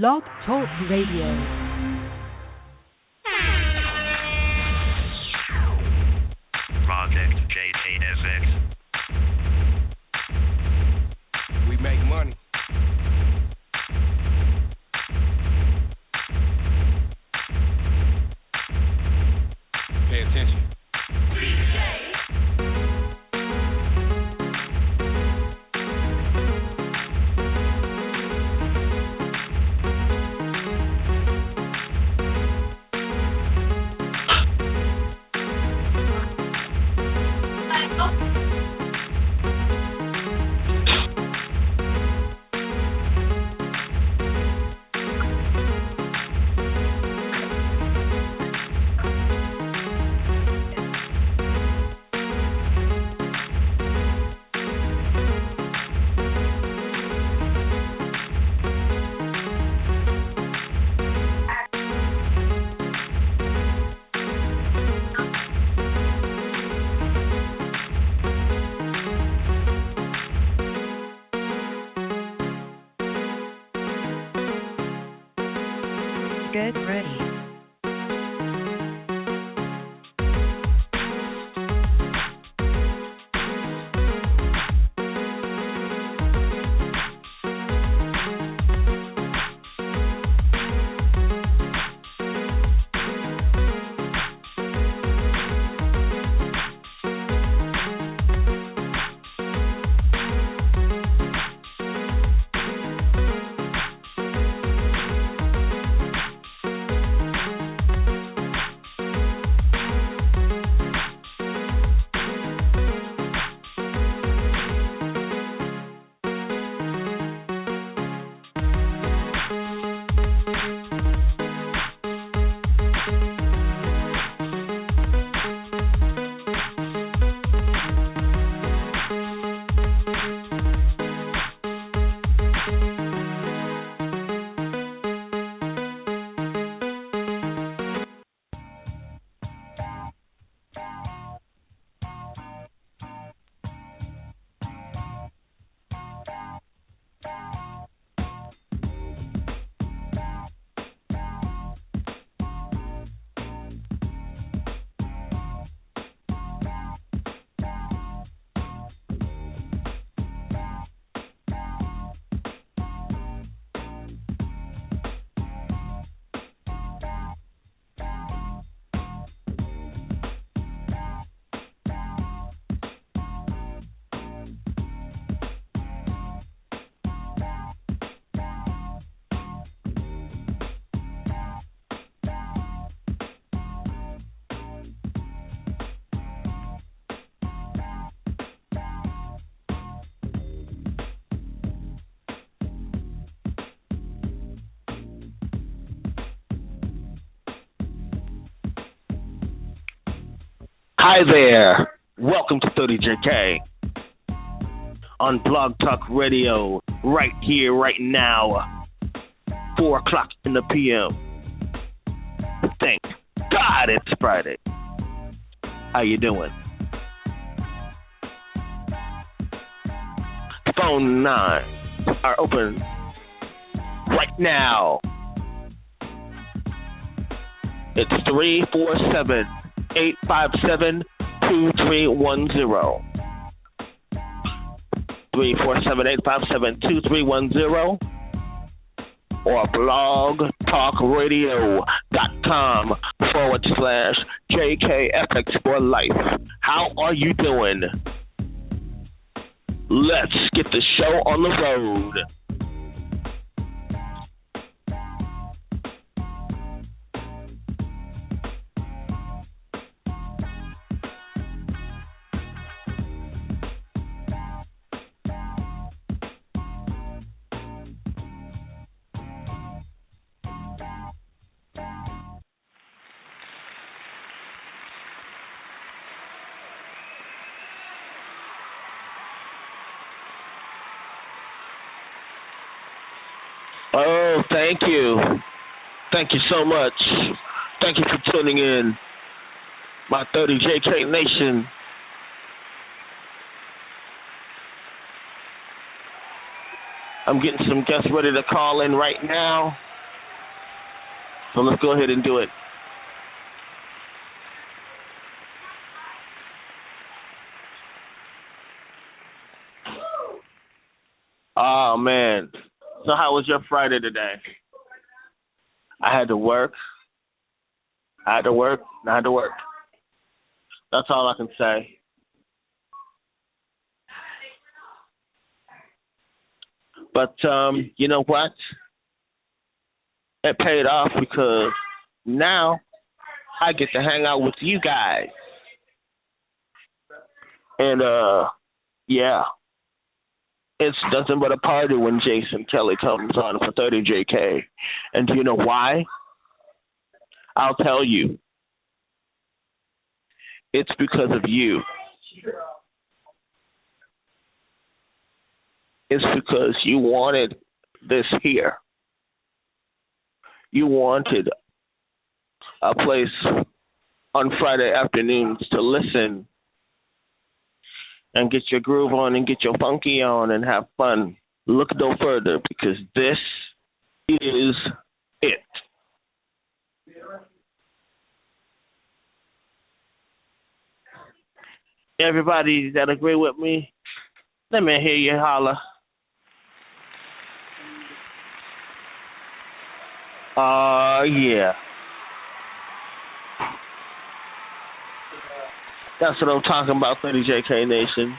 Blog Talk Radio. Project JTSX. We make money. Pay attention. Get ready. Hi there. Welcome to 30JK on Blog Talk Radio right here, right now, 4 o'clock in the p.m. Thank God it's Friday. How you doing? Phone lines are open right now. It's 347-857-2310. 347-857-2310 or blogtalkradio.com/JKFX for life. How are you doing? Let's get the show on the road. Oh, thank you. Thank you so much. Thank you for tuning in, my 30JK Nation. I'm getting some guests ready to call in right now. So let's go ahead and do it. Oh, man. So how was your Friday today? I had to work. I had to work. That's all I can say. But you know what? It paid off because now I get to hang out with you guys. And yeah, it's nothing but a party when Jason Kelly comes on for 30 JK. And do you know why? I'll tell you. It's because of you. It's because you wanted this here. You wanted a place on Friday afternoons to listen and get your groove on and get your funky on and have fun. Look no further because this is it. Everybody that agree with me, let me hear you holler. Yeah. That's what I'm talking about, 30JK Nation.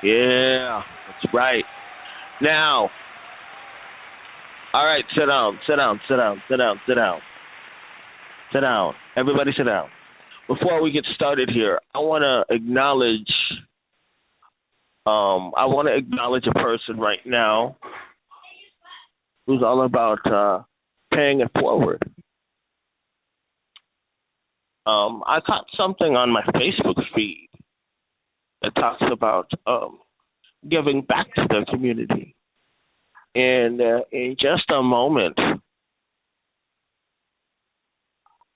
Yeah, that's right. Now, all right, sit down. Everybody sit down. Before we get started here, I want to acknowledge a person right now who's all about paying it forward. I caught something on my Facebook feed that talks about giving back to the community. And in just a moment,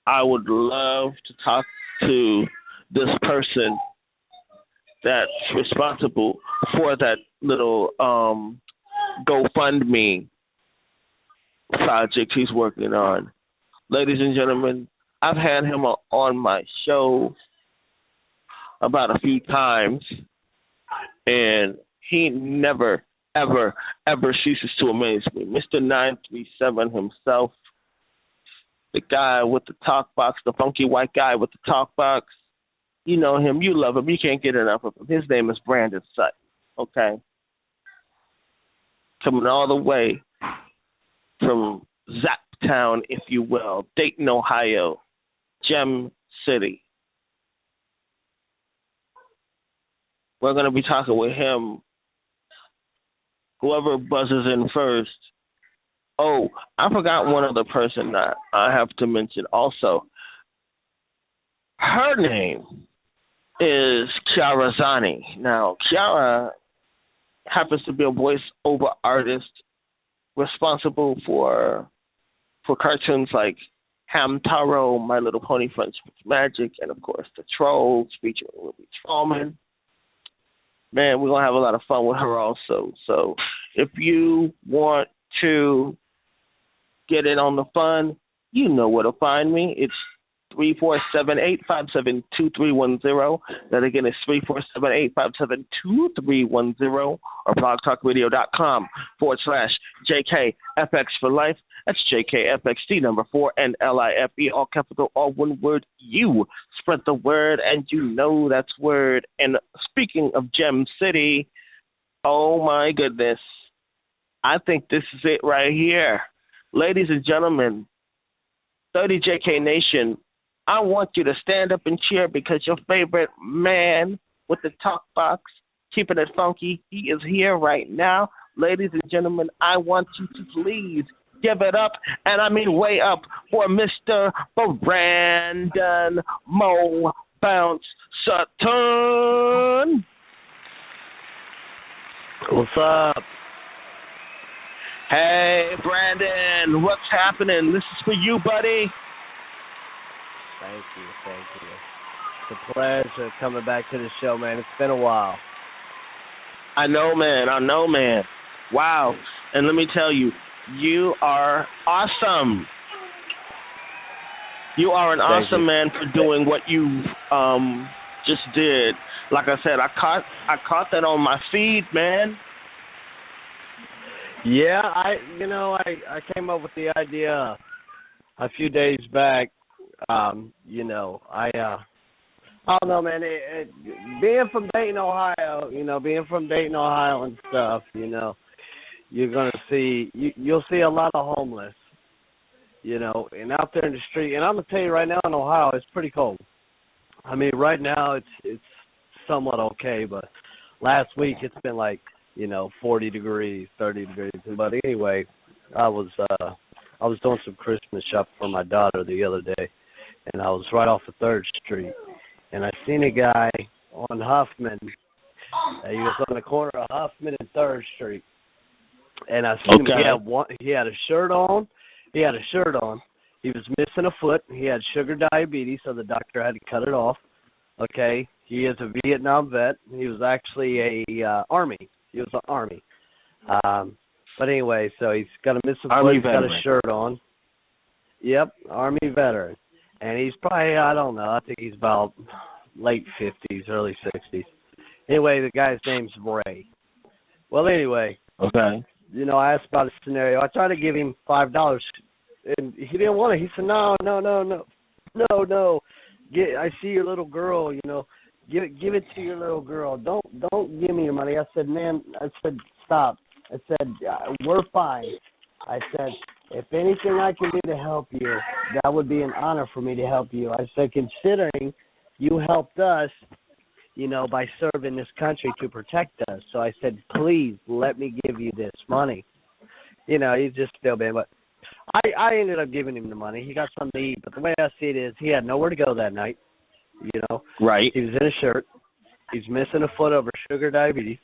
I would love to talk to this person that's responsible for that little GoFundMe project he's working on. Ladies and gentlemen, I've had him on my show about a few times, and he never, ever, ever ceases to amaze me. Mr. 937 himself, the guy with the talk box, the funky white guy with the talk box. You know him, you love him, you can't get enough of him. His name is Brandon Sutton, okay? Coming all the way from Zaptown, if you will, Dayton, Ohio, Gem City. We're going to be talking with him. Whoever buzzes in first. Oh, I forgot one other person that I have to mention also. Her name is Kiara Zani. Now, Kiara happens to be a voiceover artist responsible for cartoons like Hamtaro, My Little Pony Friends with Magic, and of course the Trolls featuring Ruby Trollman. Man, we're going to have a lot of fun with her also. So if you want to get in on the fun, you know where to find me. It's 3478-572-310. That again is 3478-572-310 or blogtalkradio.com/JKFX for life. That's JKFXD number 4 and LIFE, all capital, all one word. You spread the word, and you know that's word. And speaking of Gem City, oh my goodness, I think this is it right here. Ladies and gentlemen, 30JK Nation, I want you to stand up and cheer because your favorite man with the talk box, keeping it funky, he is here right now. Ladies and gentlemen, I want you to please give it up, and I mean way up, for Mr. Brandon Mo Bounce Sutton. What's up? Hey, Brandon, what's happening? This is for you, buddy. Thank you, thank you. It's a pleasure coming back to the show, man. It's been a while. I know, man. Wow. And let me tell you, you are awesome. You are an Thank awesome you. man for doing what you just did. Like I said, I caught that on my feed, man. Yeah, I came up with the idea a few days back. I don't know, man. Being from Dayton, Ohio, and stuff, you're gonna you'll see a lot of homeless, and out there in the street. And I'm gonna tell you right now in Ohio, it's pretty cold. I mean, right now it's somewhat okay, but last week it's been like 40 degrees, 30 degrees. But anyway, I was doing some Christmas shopping for my daughter the other day, and I was right off of 3rd Street, and I seen a guy on Huffman. He was on the corner of Huffman and 3rd Street, and I seen him. He had a shirt on. He was missing a foot. He had sugar diabetes, so the doctor had to cut it off. Okay, he is a Vietnam vet. He was actually Army. He was an Army. But anyway, so he's got a missing foot. He's got a shirt on. Yep, Army veteran. And he's probably, I don't know, I think he's about late 50s, early 60s. Anyway, the guy's name's Ray. Well, anyway. Okay. I asked about a scenario. I tried to give him $5, and he didn't want it. He said, no. I see your little girl, give it to your little girl. Don't give me your money. I said, man, stop. I said, we're fine. I said, if anything I can do to help you, that would be an honor for me to help you. I said, considering you helped us, by serving this country to protect us. So I said, please let me give you this money. He's just still been, but I ended up giving him the money. He got something to eat. But the way I see it is he had nowhere to go that night. Right. He was in a shirt. He's missing a foot over sugar diabetes.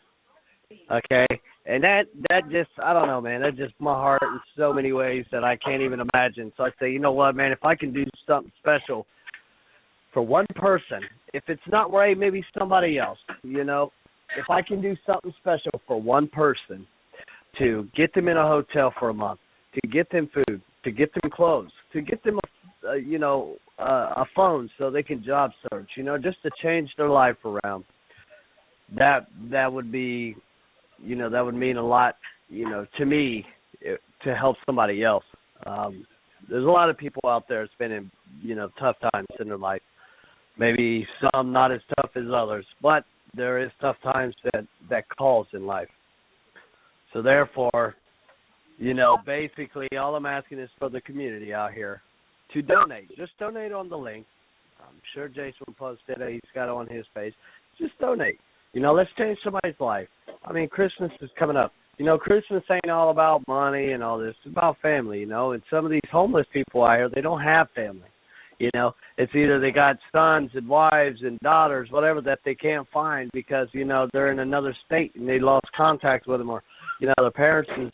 Okay. And that just, I don't know, man. That just my heart in so many ways that I can't even imagine. So I say, you know what, man, if I can do something special for one person, if it's not Ray, maybe somebody else, if I can do something special for one person to get them in a hotel for a month, to get them food, to get them clothes, to get them a phone so they can job search, just to change their life around. That would be, that would mean a lot, to me, to help somebody else. There's a lot of people out there spending, tough times in their life. Maybe some not as tough as others, but there is tough times that calls in life. So therefore, basically all I'm asking is for the community out here to donate. Just donate on the link. I'm sure Jason posted it. He's got it on his page. Just donate. Let's change somebody's life. I mean, Christmas is coming up. Christmas ain't all about money and all this. It's about family, And some of these homeless people out here, they don't have family. It's either they got sons and wives and daughters, whatever, that they can't find because, they're in another state and they lost contact with them, or, their parents is,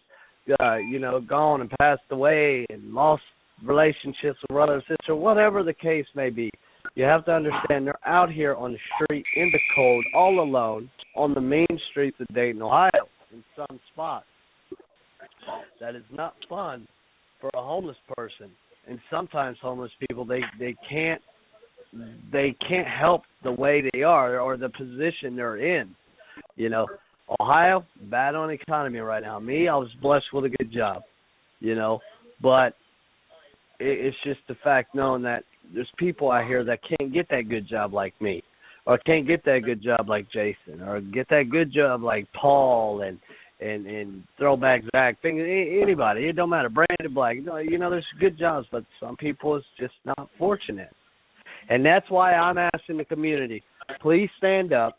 gone and passed away and lost relationships with brother or sister, whatever the case may be. You have to understand they're out here on the street in the cold, all alone, on the main streets of Dayton, Ohio, in some spots. That is not fun for a homeless person. And sometimes homeless people, they can't help the way they are or the position they're in. Ohio, bad on economy right now. Me, I was blessed with a good job, but it's just the fact knowing that there's people out here that can't get that good job like me, or can't get that good job like Jason, or get that good job like Paul and Throwback Zach, anybody. It don't matter. Brandon Black. There's good jobs, but some people is just not fortunate. And that's why I'm asking the community, please stand up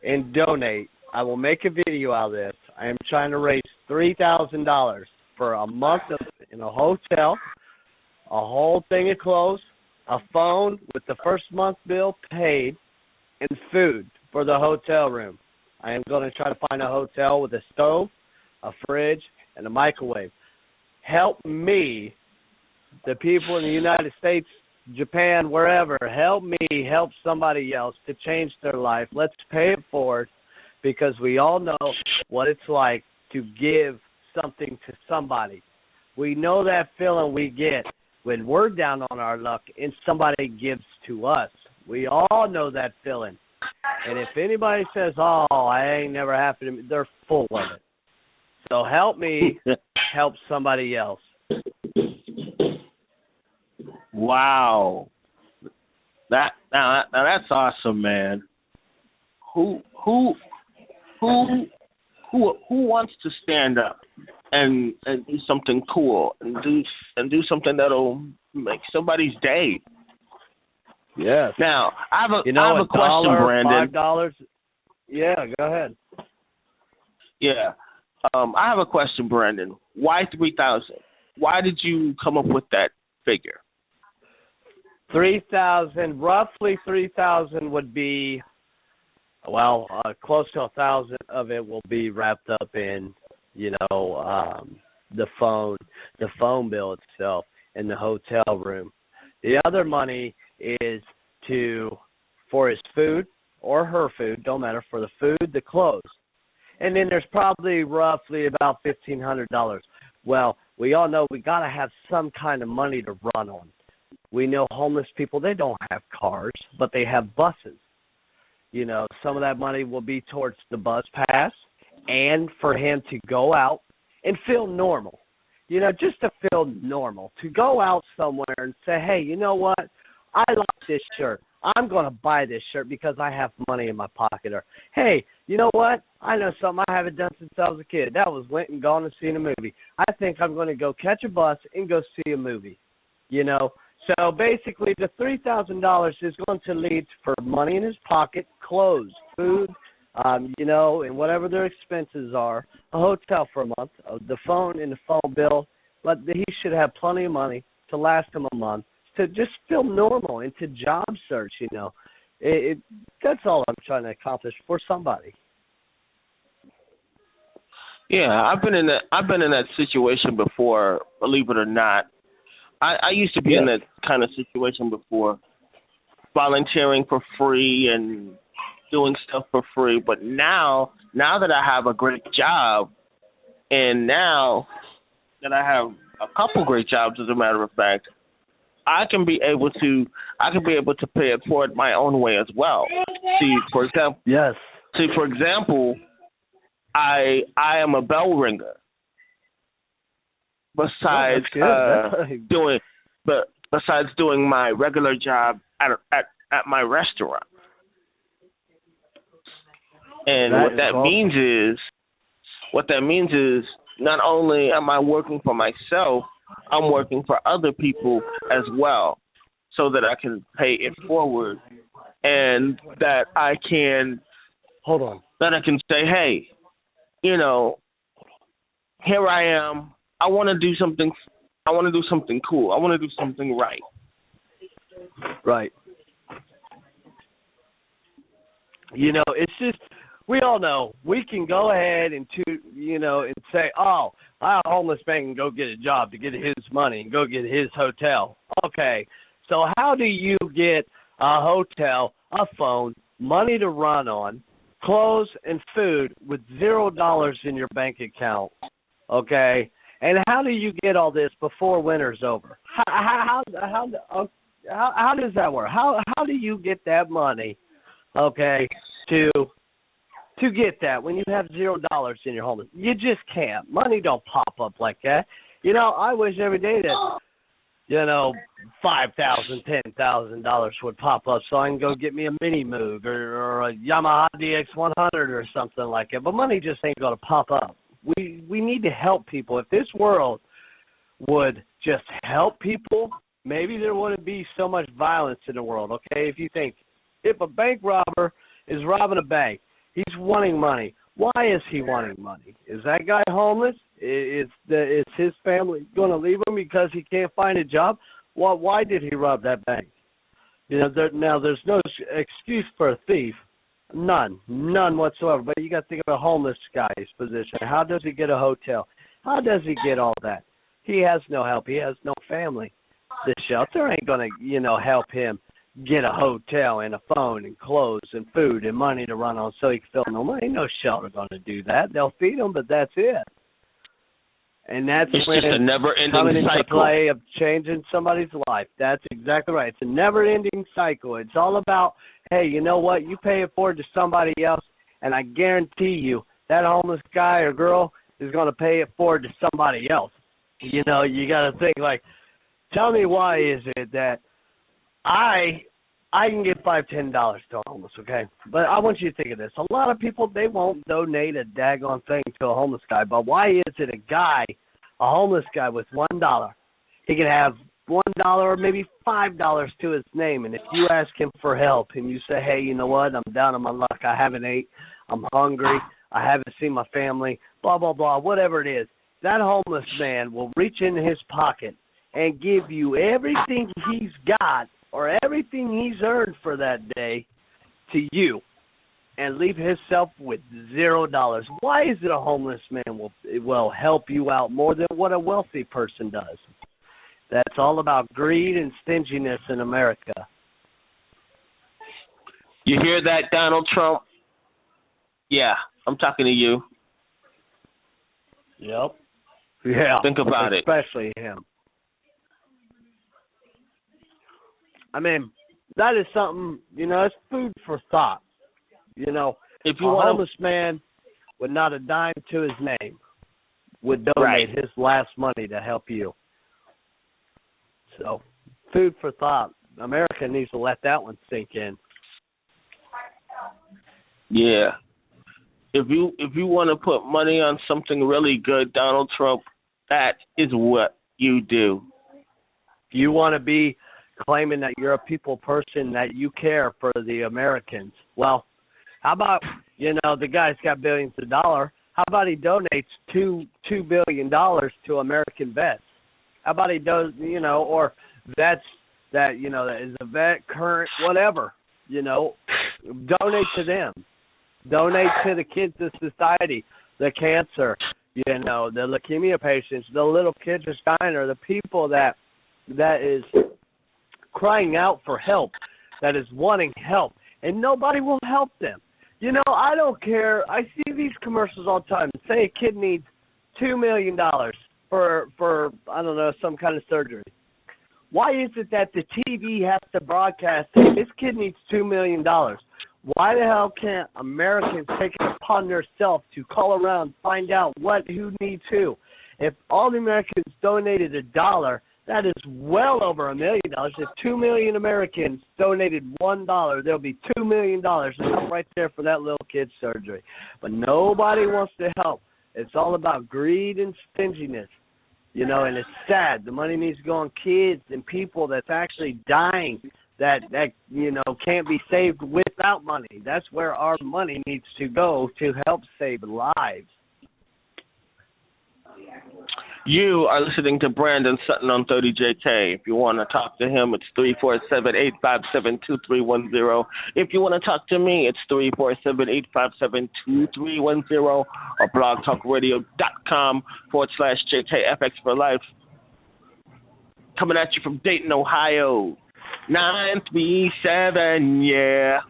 and donate. I will make a video out of this. I am trying to raise $3,000 for a month in a hotel, a whole thing of clothes, a phone with the first month bill paid, and food for the hotel room. I am going to try to find a hotel with a stove, a fridge, and a microwave. Help me, the people in the United States, Japan, wherever, help me help somebody else to change their life. Let's pay it forward, because we all know what it's like to give something to somebody. We know that feeling we get when we're down on our luck and somebody gives to us. We all know that feeling. And if anybody says, oh, I ain't never happened to me, they're full of it. So help me help somebody else. Wow. Now that's awesome, man. Who wants to stand up and do something cool and do something that'll make somebody's day? Yes. Now I have a question, Brandon. $5. Yeah, go ahead. Yeah. I have a question, Brandon. Why 3,000? Why did you come up with that figure? 3,000, roughly 3,000 would be, well, close to 1,000 of it will be wrapped up in, the phone bill itself and the hotel room. The other money is for his food or her food, don't matter, for the food, the clothes. And then there's probably roughly about $1,500. Well, we all know we got to have some kind of money to run on. We know homeless people, they don't have cars, but they have buses. Some of that money will be towards the bus pass and for him to go out and feel normal. Just to feel normal. To go out somewhere and say, hey, you know what? I like this shirt. I'm going to buy this shirt because I have money in my pocket. Or, hey, you know what? I know something I haven't done since I was a kid. That was went and gone and seen a movie. I think I'm going to go catch a bus and go see a movie. So basically the $3,000 is going to lead for money in his pocket, clothes, food, and whatever their expenses are, a hotel for a month, the phone and the phone bill. But he should have plenty of money to last him a month, to just feel normal, and to job search, that's all I'm trying to accomplish for somebody. Yeah, I've been in that situation before, believe it or not. I used to be in that kind of situation before, volunteering for free and doing stuff for free. But now that I have a great job, and now that I have a couple great jobs, as a matter of fact, I can be able to pay it forward my own way as well. See, for example. Yes. See, for example, I am a bell ringer. Besides doing my regular job at my restaurant, and what that means is not only am I working for myself, I'm working for other people as well, so that I can pay it forward, and that I can say, hey, here I am. I want to do something. I want to do something cool. I want to do something right. Right. It's just, we all know we can go ahead and and say, oh, a homeless man can go get a job to get his money and go get his hotel. Okay, so how do you get a hotel, a phone, money to run on, clothes and food with $0 in your bank account? Okay, and how do you get all this before winter's over? How does that work? How do you get that money? Okay, to get that when you have $0 in your home? You just can't. Money don't pop up like that. I wish every day that $5,000, $10,000 would pop up so I can go get me a Mini Moog or a Yamaha DX100 or something like that. But money just ain't going to pop up. We need to help people. If this world would just help people, maybe there wouldn't be so much violence in the world, okay? If you think, if a bank robber is robbing a bank, he's wanting money. Why is he wanting money? Is that guy homeless? Is his family going to leave him because he can't find a job? Why did he rob that bank? Now there's no excuse for a thief. None whatsoever. But you got to think of a homeless guy's position. How does he get a hotel? How does he get all that? He has no help. He has no family. The shelter ain't going to, help him get a hotel and a phone and clothes and food and money to run on so he can feel normal. Ain't no shelter going to do that. They'll feed him, but that's it. And that's it's when just a never-ending coming into cycle. play of changing somebody's life. That's exactly right. It's a never-ending cycle. It's all about, hey, you know what? You pay it forward to somebody else, and I guarantee you that homeless guy or girl is going to pay it forward to somebody else. You got to think like, tell me why is it that I can give $5, $10 to a homeless, okay? But I want you to think of this. A lot of people, they won't donate a daggone thing to a homeless guy. But why is it a homeless guy with $1, he can have $1 or maybe $5 to his name. And if you ask him for help and you say, hey, you know what, I'm down on my luck. I haven't ate. I'm hungry. I haven't seen my family, blah, blah, blah, whatever it is. That homeless man will reach in his pocket and give you everything he's got or everything he's earned for that day to you and leave himself with $0. Why is it a homeless man will help you out more than what a wealthy person does? That's all about greed and stinginess in America. You hear that, Donald Trump? Yeah, I'm talking to you. Yep. Yeah. Think about it. Especially him. I mean, that is something, it's food for thought. If a homeless man with not a dime to his name would donate his last money to help you. So, food for thought. America needs to let that one sink in. Yeah. If you want to put money on something really good, Donald Trump, that is what you do. You want to be claiming that you're a people person, that you care for the Americans. Well, how about, the guy's got billions of dollars. How about he donates $2 billion to American vets? How about he does, or vets that, that is a vet, current, whatever, donate to them. Donate to the kids of society, the cancer, the leukemia patients, the little kids are dying, or the people that is crying out for help, that is wanting help, and nobody will help them. I don't care. I see these commercials all the time. Say a kid needs $2 million for I don't know, some kind of surgery. Why is it that the TV has to broadcast, hey, this kid needs $2 million? Why the hell can't Americans take it upon themselves to call around, find out who needs who? If all the Americans donated $1, that is well over $1 million. If 2 million Americans donated $1, there'll be $2 million right there for that little kid's surgery. But nobody wants to help. It's all about greed and stinginess. And it's sad. The money needs to go on kids and people that's actually dying that can't be saved without money. That's where our money needs to go to help save lives. You are listening to Brandon Sutton on 30JK. If you want to talk to him, it's 347-857-2310. If you want to talk to me, it's 347-857-2310 or blogtalkradio.com/JKFX for life. Coming at you from Dayton, Ohio. 937, yeah.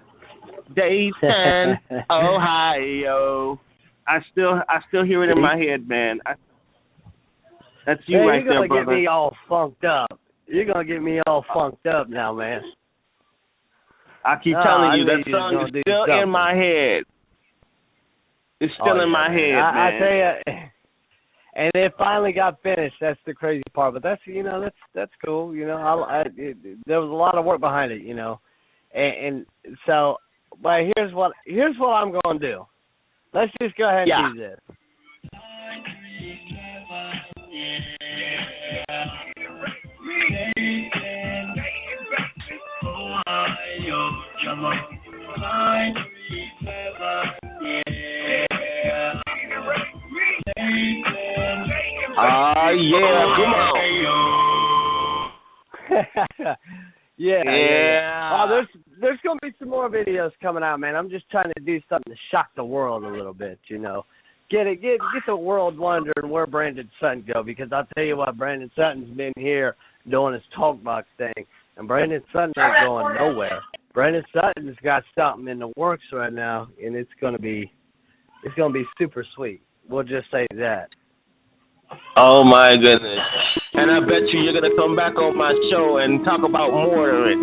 Dayton, Ohio. I still hear it in my head, man. That's you right there, brother. You're going to get me all funked up. You're going to get me all funked up now, man. I keep telling you, that song is still in my head. It's still in my head, man. I tell you, and it finally got finished. That's the crazy part. But that's cool. There was a lot of work behind it, and so. But here's what I'm going to do. Let's just go ahead and do this. Yeah, come on. Yeah. Oh, there's going to be some more videos coming out, man. I'm just trying to do something to shock the world a little bit, get the world wondering where Brandon Sutton go, because I'll tell you what, Brandon Sutton's been here doing his talk box thing, and Brandon Sutton ain't going nowhere. Brandon Sutton's got something in the works right now, and it's gonna be super sweet. We'll just say that. Oh my goodness! And I bet you're gonna come back on my show and talk about more of it.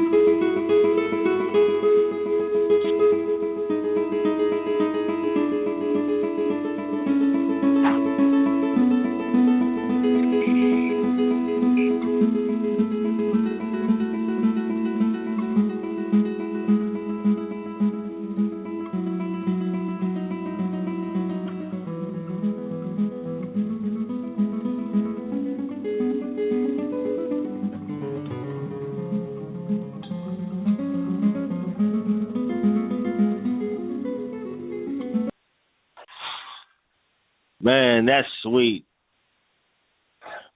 Man, that's sweet.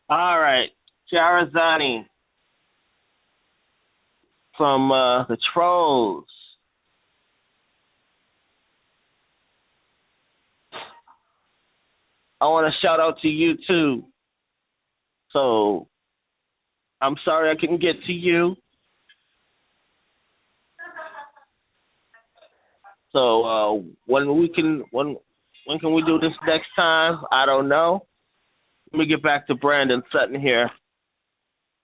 All right, Jarazani from the Trolls. I want to shout out to you too. So I'm sorry I couldn't get to you. So when can we do this next time? I don't know. Let me get back to Brandon Sutton here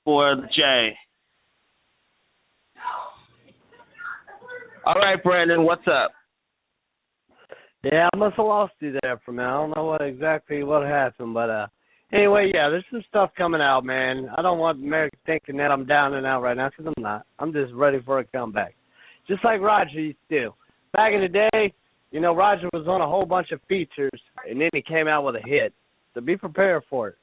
for the J. All right, Brandon, what's up? Yeah, I must have lost you there for a minute. I don't know exactly what happened, but anyway, yeah, there's some stuff coming out, man. I don't want America thinking that I'm down and out right now, because I'm not. I'm just ready for a comeback. Just like Roger used to do. Back in the day, you know, Roger was on a whole bunch of features, and then he came out with a hit. So be prepared for it.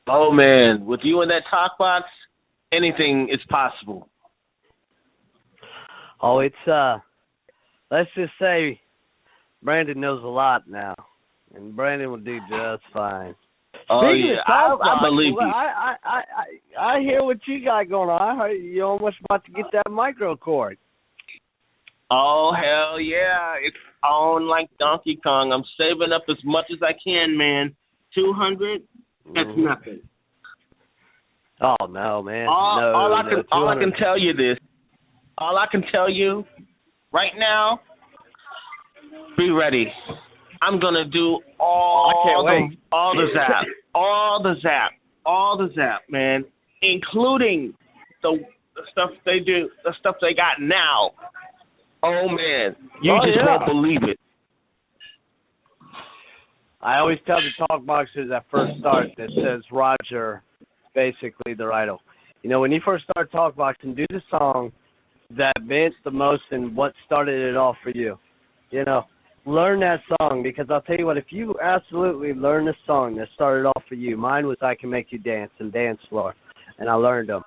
Oh, man, with you in that talk box, anything is possible. Oh, it's, let's just say Brandon knows a lot now, and Brandon will do just fine. Oh, Speaking yeah, of talk box, I believe you. I hear what you got going on. I heard you're almost about to get that micro cord. Oh, hell yeah. It's on like Donkey Kong. I'm saving up as much as I can, man. 200? That's nothing. Oh, no, man. All I can tell you right now, be ready. I'm going to do all the zap, man, including the stuff they do, the stuff they got now. Oh, man, you won't believe it. I always tell the talk boxers at first start that says Roger, basically their idol. You know, when you first start talk boxing, do the song that meant the most and what started it all for you. You know, learn that song, because I'll tell you what, if you absolutely learn the song that started off for you, mine was I Can Make You Dance and Dance Floor, and I learned them.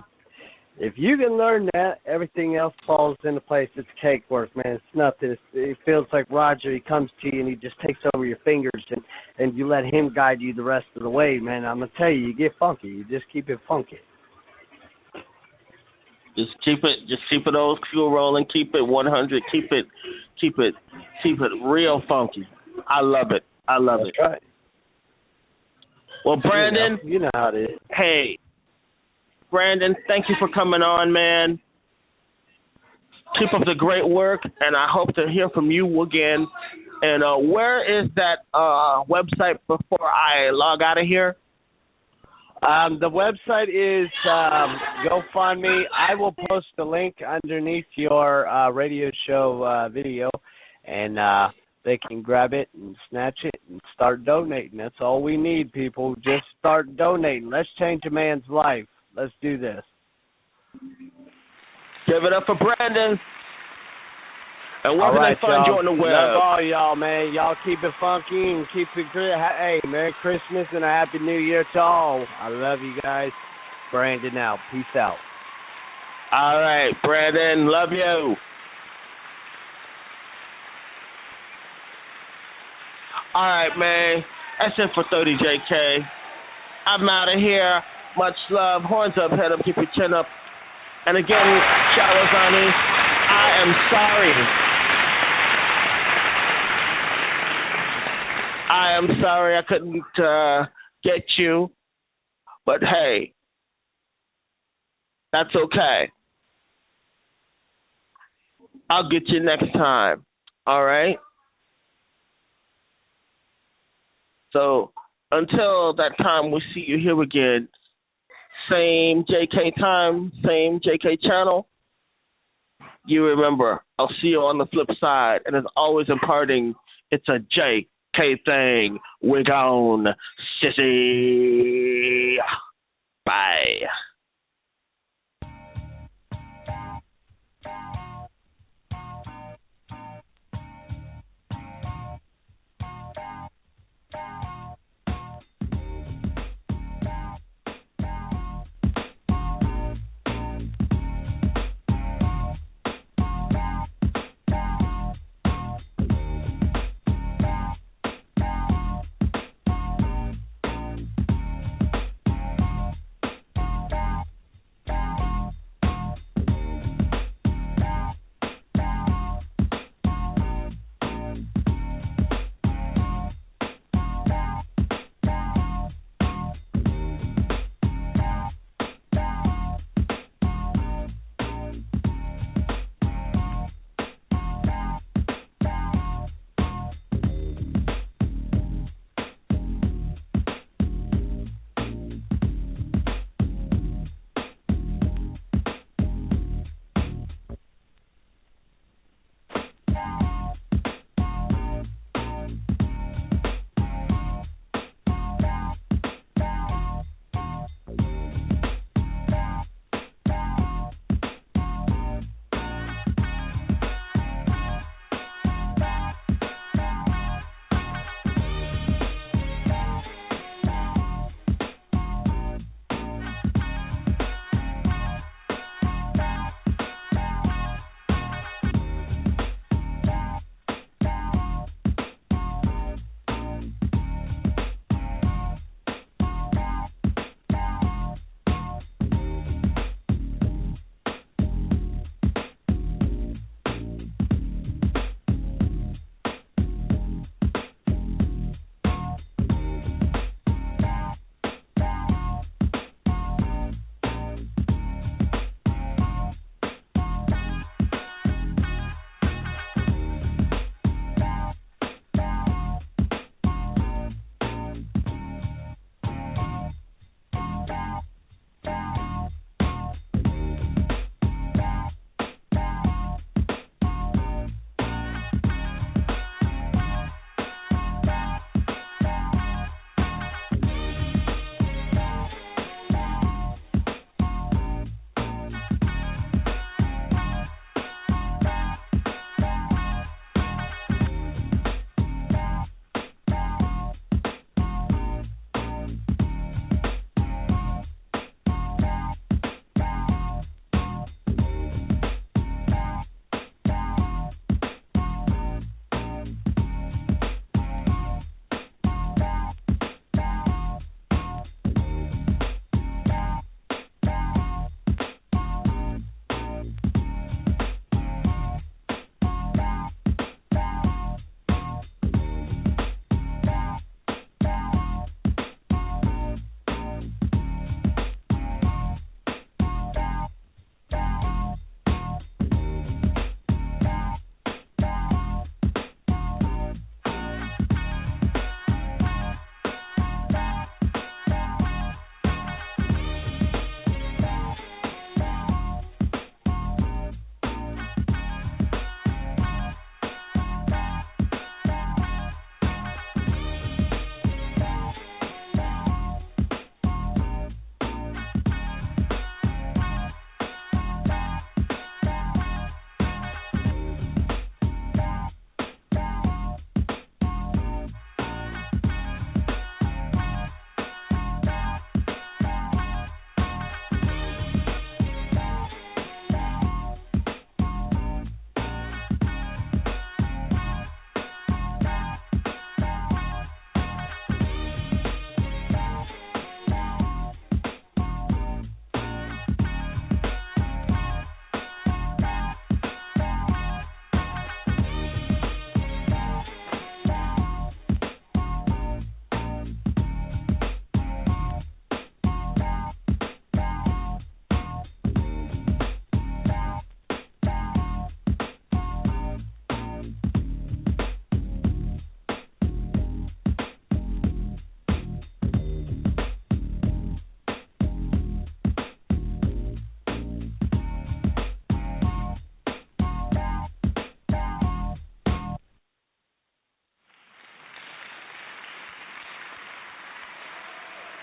If you can learn that, everything else falls into place. It's cakewalk, man. It's nothing. It feels like Roger. He comes to you and he just takes over your fingers, and you let him guide you the rest of the way, man. I'm gonna tell you, you get funky. You just keep it funky. Just keep it old school rolling. Keep it 100. Keep it real funky. I love it. That's right. Well, Brandon, you know how it is. Hey. Brandon, thank you for coming on, man. Keep up the great work, and I hope to hear from you again. And where is that website before I log out of here? The website is GoFundMe. I will post the link underneath your radio show video, and they can grab it and snatch it and start donating. That's all we need, people. Just start donating. Let's change a man's life. Let's do this. Give it up for Brandon. And where can they find you on the web? Love all y'all, man. Y'all keep it funky and keep it good. Hey, Merry Christmas and a Happy New Year to all. I love you guys. Brandon out. Peace out. All right, Brandon. Love you. All right, man. That's it for 30JK. I'm out of here. Much love. Horns up, head up, keep your chin up. And again, Shalazani, I am sorry. I am sorry I couldn't get you, but hey, that's okay. I'll get you next time. All right? So until that time, we see you here again. Same JK time, same JK channel. You remember, I'll see you on the flip side. And as always in parting, it's a JK thing. We're gone, sissy. Bye.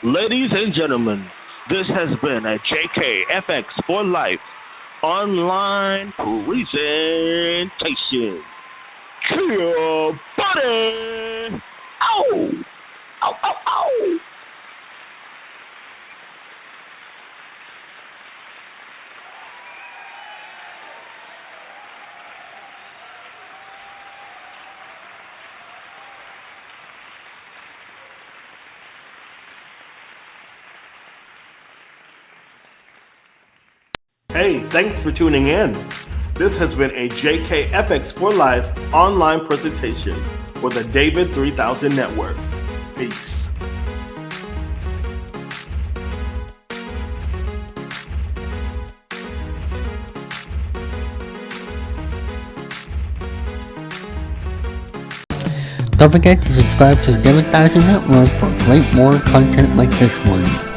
Ladies and gentlemen, this has been a JKFX for Life online presentation. Kill buddy! Ow! Ow, ow, ow! Hey, thanks for tuning in. This has been a JKFX for Life online presentation for the David 3000 Network. Peace. Don't forget to subscribe to the David 3000 Network for great more content like this one.